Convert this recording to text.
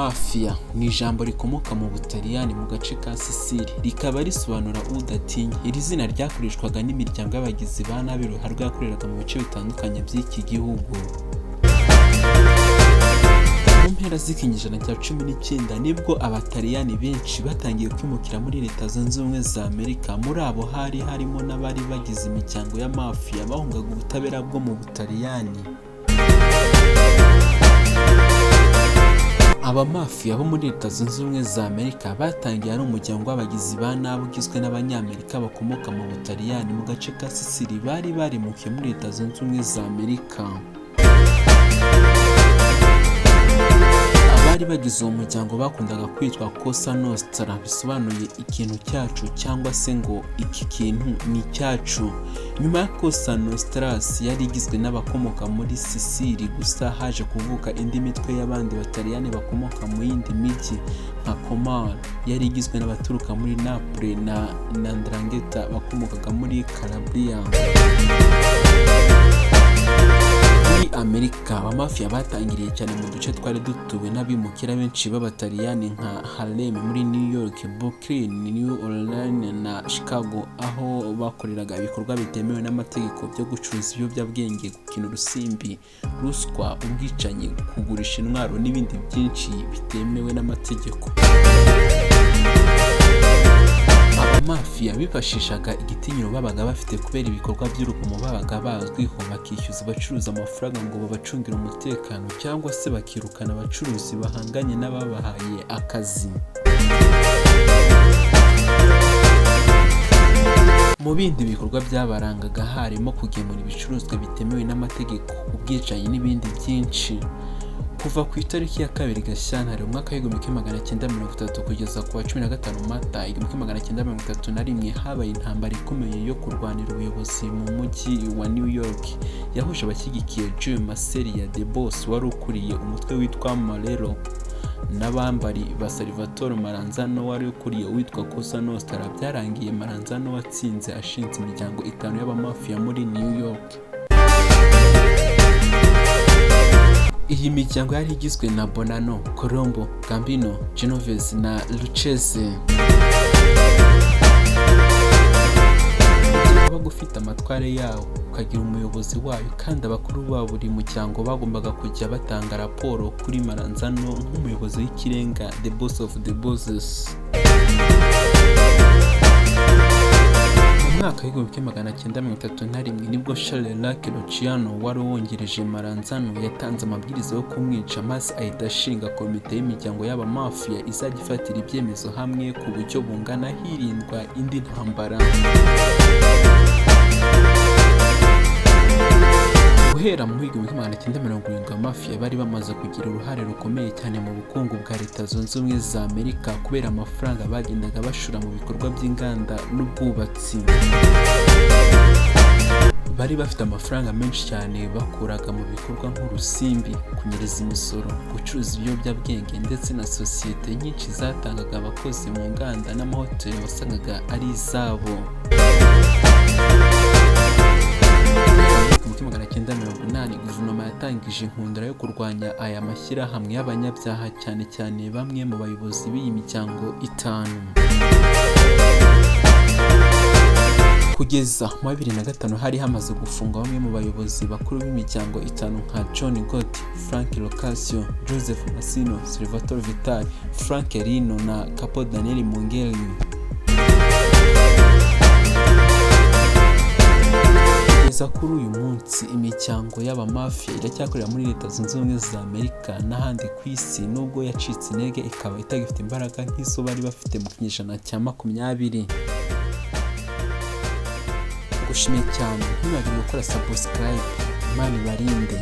Mafia ni ijambo rikomoka mu Butaliyani mu gace ka Sicily, rikaba risobanura udatinya. Iri zina ryakoreshwaga n'imiryango y'abagizi ba nabi ruharwa yakoreraga mu bice bitandukanye by'iki gihugu. Mu mpera z'ikinyejana cya 19 nibwo Abataliyani benshi batangiye kwimukira muri Leta Zunze Ubumwe za Amerika. Muri abo harimo n'abari bagize imiryango ya Mafia bahungaga ubutabera bwo mu Butaliyani. Aba Mafia bo muri Leta Zunze Ubumwe za Amerika batangiye ari umuryango w'abagizi ba nabi ugizwe n'Abanyamerika bakomoka mu Butaliyani mu gace ka Sicily bari mukiye muri Leta Zunze Ubumwe za Amerika. Abari bagize uwo muryango bakundaga kwitwa Cosa Nostra, bisobanuye ikintu cyacu cyangwa se ngo iki kintu ni icyacu. Nyuma ya Cosa Nostra yari igizwe n'abakomoka muri Sicily, gusa haje kuvuka indi mitwe y'abandi Bataliyani bakomoka mu yindi mijyi nka Como, yari igizwe n'abaturuka muri Naples na Ndrangheta bakomokaga muri Calabria. Muri Amerika, Abamafia batangiriye cyane mu duce twari dutuwe n'abimukira benshi b'Abataliyani nka Harlem muri New York, Brooklyn, New Orleans na Chicago, aho bakoreraga ibikorwa bitemewe n'amategeko byo gucuruza ibiyobyabwenge, gukina urusimbi, ruswa, ubwicanyi, kugurisha intwaro n'ibindi byinshi bitemewe n'amategeko. Mafia bifashishaga igitinyiro babaga bafite kubera ibikorwa by'urugomo babaga bazwiho, bakishyuza abacuruzi amafaranga ngo babacungire umutekano cyangwa se bakirukana abacuruzi bahanganye n'ababahaye akazi. Mu bindi bikorwa byabarangaga harimo kugemura ibicuruzwa bitemewe n'amategeko, ubwicanyi n'ibindi byinshi. Kuva ku itariki ya 2 Gashyantare umwaka w'1930 kugeza ku wa 15 Mata 1931 habaye intambara ikomeye yo kurwanira ubuyobozi mu mujyi wa New York yahuje abashyigikiye Joe Masseria de Boss wari ukuriye umutwe witwa Marrero n'abambari ba Salvatore Maranzano wari ukuriye witwa Cosa Nostra. Byarangiye Maranzano watsinze ashinze imiryango 5 y'Abamafia muri New York. Iyi miryango yari igizwe na Bonanno, Colombo, Gambino, Genovese na Lucchese. Waba ufite amatware yawo ukagira umuyobozi wayo, kandi abakuru ba buri muryango bagombaga kujya batanga raporo kuri Maranzano nk'umuyobozi w'ikirenga, the boss of the bosses. Mu mwaka w'1931 nibwo Charles Luciano wari wongereje Maranzano yatanze amabwiriza yo kumwica, maze ahita ashinga komite y'imiryango y'Abamafia izajya ifatira ibyemezo hamwe ku buryo bungana hirindwa indi ntambara. Guhera mu 1970 Mafia bari bamaze kugira uruhare rukomeye cyane mu bukungu bwa Leta Zunze Ubumwe za Amerika kubera amafaranga bagendaga bashura mu bikorwa by'inganda n'ubwubatsi. Bari bafite amafaranga menshi cyane bakuraga mu bikorwa nk'urusimbi, kunyereza imisoro, gucuruza ibiyobyabwenge, ndetse na sosiyete nyinshi zatangaga abakozi mu nganda n'amahoteli wasangaga ari izabo. Mu 1980 guverinoma yatangije inkundura yo kurwanya aya mashyirahamwe y'abanyabyaha, cyane cyane bamwe mu bayobozi b'iyi miryango 5. Kugeza mu 2005 hari hamaze gufunga bamwe mu bayobozi bakuru b'imiryango 5 nka John Gotti, Frank Locasio, Joseph Massino, Salvatore Vitali, Frank Rino na Capo Daniele Mungeli. Kugeza kuri uyu munsi imiryango y'Abamafia iracyakorera muri Leta Zunze Ubumwe za Amerika n'ahandi ku isi, nubwo yacitse intege ikaba itagifite imbaraga nk'izo bari bafite mu kinyejana cya 20. Gushimiye cyane, ntibagire gukora subscribe. Imana ibarinde.